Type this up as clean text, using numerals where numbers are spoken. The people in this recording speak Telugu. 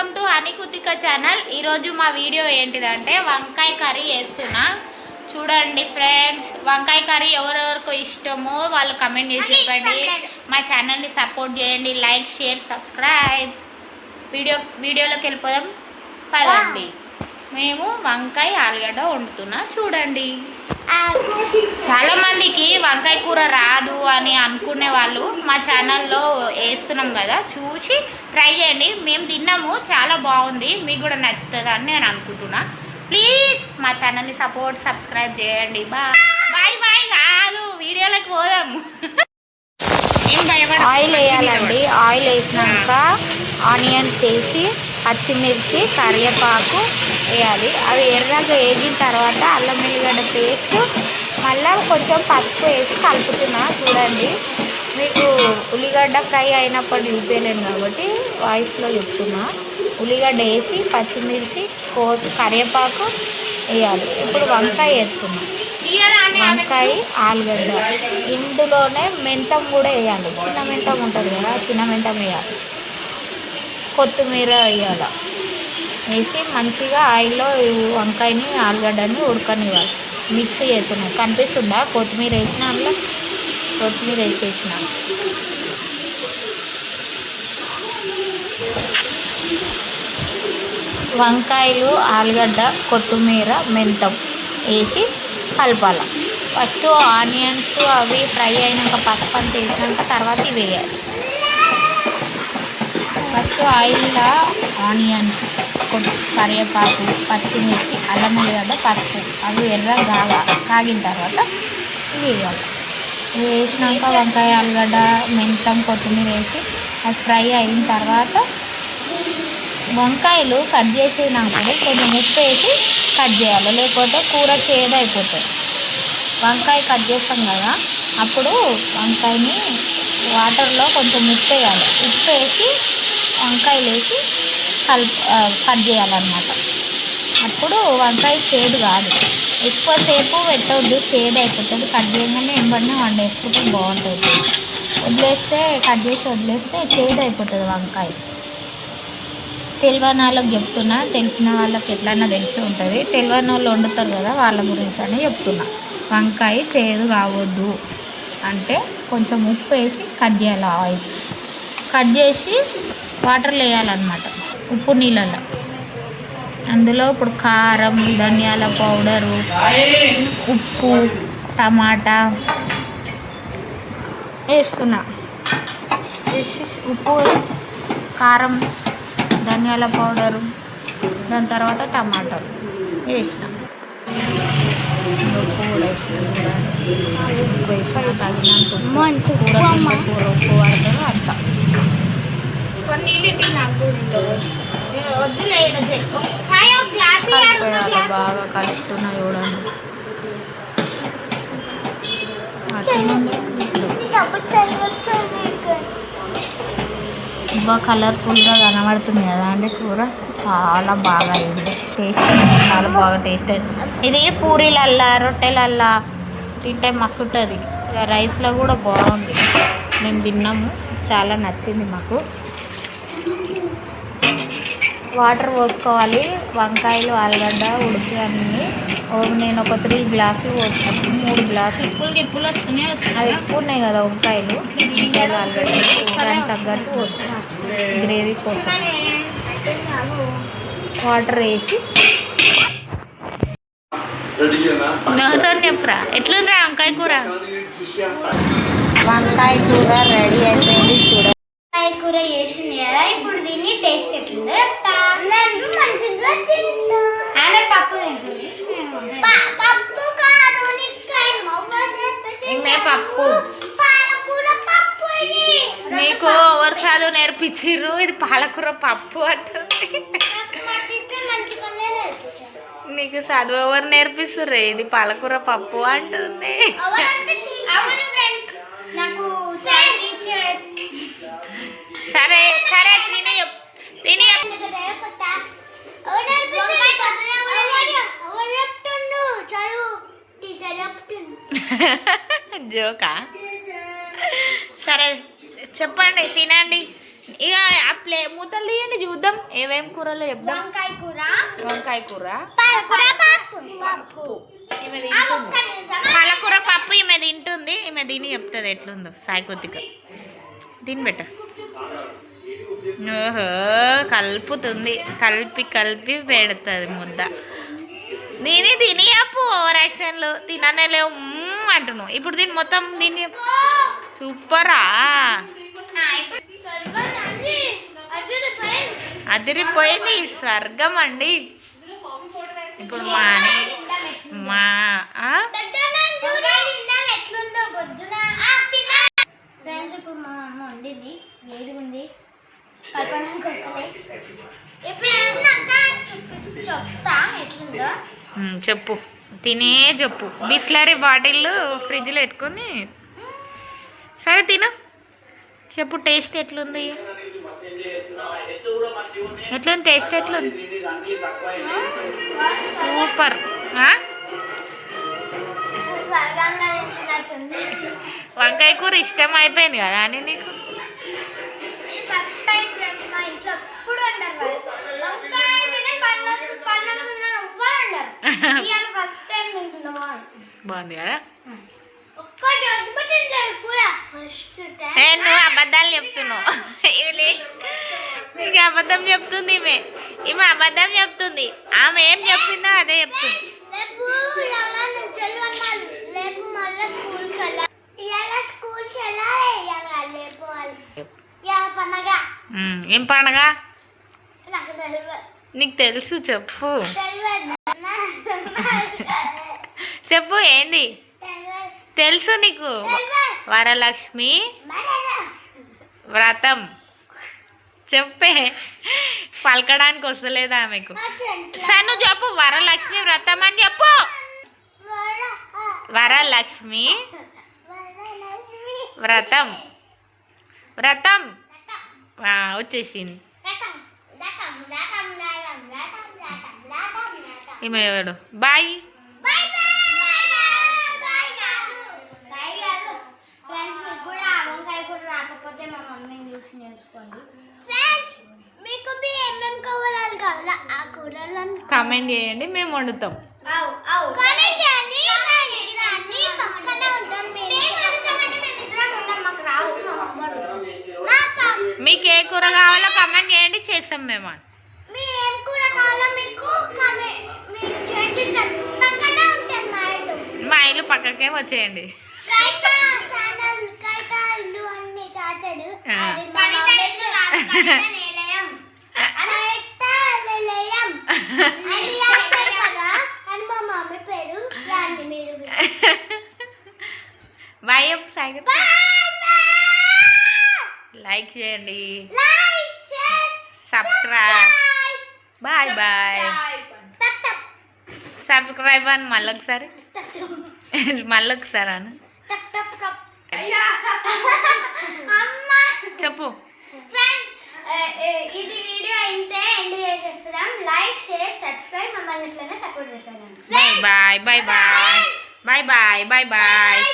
వెల్కమ్ టు హనీ కుతిక ఛానల్. ఈరోజు మా వీడియో ఏంటిదంటే వంకాయ కర్రీ చేస్తున్నా. చూడండి ఫ్రెండ్స్, వంకాయ కర్రీ ఎవరెవరికి ఇష్టమో వాళ్ళు కమెంట్ చేసి చెప్పండి. మా ఛానల్ని సపోర్ట్ చేయండి, లైక్ షేర్ సబ్స్క్రైబ్. వీడియోలోకి వెళ్ళిపోదాం పదండి. మేము వంకాయ ఆలుగడ్డ వండుతున్నా చూడండి. చాలా మందికి వంకాయ కూర రాదు అని అనుకునే వాళ్ళు మా ఛానల్లో వేస్తున్నాం కదా, చూసి ట్రై చేయండి. మేము తిన్నాము, చాలా బాగుంది, మీకు కూడా నచ్చుతుంది అని నేను అనుకుంటున్నా. ప్లీజ్ మా ఛానల్ని సబ్స్క్రైబ్ చేయండి. బాయ్ బాయ్ కాదు, వీడియోలోకి పోదాము. ఆయిల్ వేయాలండి. ఆయిల్ వేసినాక ఆనియన్స్ వేసి పచ్చిమిర్చి కరివేపాకు వేయాలి. అవి ఎర్రగా వేగిన తర్వాత అల్లం వెల్లిగడ్డ పేస్ట్, మళ్ళీ కొంచెం పసుపు వేసి కలుపుతున్నా. చూడండి, మీకు ఉల్లిగడ్డ ఫ్రై అయినప్పుడు చూపించలేను కాబట్టి వాయిస్లో చెప్తున్నా. ఉల్లిగడ్డ వేసి పచ్చిమిర్చి కరివేపాకు వేయాలి. ఇప్పుడు వంకాయ వేస్తున్నాం. వంకాయ ఆలుగడ్డ, ఇందులోనే మెంతం కూడా వేయాలి. చిన్న మెంతం ఉంటుంది కదా, చిన్న మెంతం వేయాలి. కొత్తిమీర వేయాలి. వేసి మంచిగా ఆయిల్లో వంకాయని ఆలుగడ్డని ఉడకనివ్వాలి. మిక్స్ చేస్తున్నాం. కనిపిస్తుందా కొత్తిమీర వేసిన? అందులో కొత్తిమీర వేసేసిన. వంకాయలు ఆలుగడ్డ కొత్తిమీర మెంతం వేసి కలపాలి. ఫస్ట్ ఆనియన్స్ అవి ఫ్రై అయినాక పసుపు అంతా వేసినాక తర్వాత ఇవి వేయాలి. ఫస్ట్ ఆయిల్లో ఆనియన్స్, కరివేపాకు, పచ్చిమిర్చి, అల్లం వెల్లిగడ్డ, పసుపు అవి ఎర్రగా కాగిన తర్వాత ఇవి వేయాలి. ఇవి వేసినాక వంకాయ ఆలుగడ్డ మెంతం కొత్తిమీర వేసి అది ఫ్రై అయిన తర్వాత వంకాయలు కట్ చేసినప్పుడు కొంచెం ఉప్పు వేసి కట్ చేయాలి, లేకపోతే కూర చేదైపోతుంది. వంకాయ కట్ చేస్తాం కదా, అప్పుడు వంకాయని వాటర్లో కొంచెం ఉప్పు వేయాలి. ఉప్పు వేసి వంకాయలు వేసి కట్ చేయాలన్నమాట. అప్పుడు వంకాయ చేదు కాదు. ఎక్కువసేపు పెట్టవద్దు, చేదు అయిపోతుంది. కట్ చేయగానే ఎంబడినే వండేసుకుంటే బాగుంటుంది. కట్ చేసి వదిలేస్తే చేదు అయిపోతుంది వంకాయ. తెలియని వాళ్ళకి చెప్తున్నా, తెలిసిన వాళ్ళకి ఎట్లన్నా తెలిసి ఉంటుంది. తెలియని వాళ్ళు వండుతారు కదా, వాళ్ళ గురించి అని చెప్తున్నా. వంకాయ చేదు కావద్దు అంటే కొంచెం ఉప్పు వేసి కట్ చేయాలి. ఆయిల్ కట్ చేసి వాటర్లో వేయాలన్నమాట, ఉప్పు నీళ్ళలో. అందులో ఇప్పుడు కారం, ధనియాల పౌడరు, ఉప్పు, టమాటా వేస్తున్నా. ఉప్పు, కారం, ధనియాల పౌడరు, దాని తర్వాత టమాటాలు వేసిన. ఉప్పు కూడా ఉప్పు వేసి తగినంత కూర ఉప్పు పడతారు అంత. బాగా కలుపుతున్నా చూడండి. బాగా కలర్ఫుల్గా కనబడుతుంది కదా అండి. కూర చాలా బాగా అయింది. టేస్ట్ చాలా బాగా టేస్ట్ అయింది. ఇది పూరీలల్లా రొట్టెలల్లా తింటే మస్తు ఉంటుంది. రైస్లో కూడా బాగుంది. మేము తిన్నాము, చాలా నచ్చింది మాకు. వాటర్ పోసుకోవాలి. వంకాయలు ఆలుగడ్డ ఉడికి అన్నీ నేను ఒక 3 గ్లాసులు పోసుకున్నాను. 3 గ్లాసులు. అవి ఎక్కువ ఉన్నాయి కదా వంకాయలు ఆలుగడ్డ, దానికి తగ్గట్టు పోసుకున్నాను గ్రేవీ కోసం. వాటర్ వేసి చెప్పరా ఎట్లుందిరా వంకాయ కూర? వంకాయ కూర రెడీ అయిపోయింది చూడ. వంకాయ కూర చేసింది కదా, ఇప్పుడు దీన్ని టేస్ట్ ఎట్లుందో చెప్తా. మంచిగా అదే పప్పు తింటుంది. పప్పు మీకు ఎవరు చదువు నేర్పించిర్రు? ఇది పాలకూర పప్పు అంటుంది. నీకు చదువు ఎవరు నేర్పిస్తుర్రే? ఇది పాలకూర పప్పు అంటుంది. సరే సరే తిని జోకా? సరే చెప్పండి, తినండి. ఇక ఆ మూతలు తీయండి చూద్దాం ఏమేం కూరలో చెప్దాం. వంకాయ కూర పాలకూర పప్పు ఈమె తింటుంది. ఈమె తిని చెప్తుంది ఎట్లుందో. సాయి కొద్దిగా తిని బెట్ట. ఓహో కలుపుతుంది, కలిపి పెడుతుంది ముద్ద. దీని తిని చెప్పు ఓవర్ యాక్షన్లు తిననే లేవు అంటున్నావు. ఇప్పుడు దీన్ని మొత్తం దీన్ని సూపరా అదిరిపోయింది స్వర్గం అండి. ఇప్పుడు మా చెప్పు తినే చెప్పు. బిస్లరీ బాటిల్ ఫ్రిడ్జ్లో పెట్టుకొని సరే తిను చెప్పు. టేస్ట్ ఎట్లుంది? ఎట్లుంది టేస్ట్? ఎట్లుంది? సూపర్. వంకాయ కూర ఇష్టం అయిపోయింది కదా అని నీకు? బాగుంది కదా? నువ్వు అబద్ధాలు చెప్తున్నావు. నీకు అబద్ధం చెప్తుంది ఈమె అబద్ధం చెప్తుంది. ఆమె ఏం చెప్పిందో అదే చెప్తుంది. ఏం పండగ? నీకు తెలుసు చెప్పు. చెప్పు ఏంది తెలుసు నీకు? వరలక్ష్మి వ్రతం. చెప్పే పలకడానికి వస్తలేదా ఆమెకు? సను చెప్పు. వరలక్ష్మి వ్రతం అని చెప్పు. వరలక్ష్మి వ్రతం వచ్చేసింది. ఈమె ఎవడు? బాయ్. కామెంట్ చేయండి, మేము వండుతాం. మీకు ఏ కూర కావాలో కామెంట్ చేయండి, చేస్తాం మేము. మా ఇల్లు పక్కకే వచ్చేయండి. బాయ్ సాయి. లైక్ చేయండి, సబ్స్క్రైబ్. Bye bye. సబ్స్క్రైబ్ అని మళ్ళొకసారి అను చెప్పు. ఇది వీడియో అయితే ఎండ్ చేసేస్తున్నాం. లైక్ షేర్ సబ్స్క్రైబ్ మమ్మల్ని ఇట్లనే సపోర్ట్ చేస్తాను. Bye bye bye bye bye bye bye.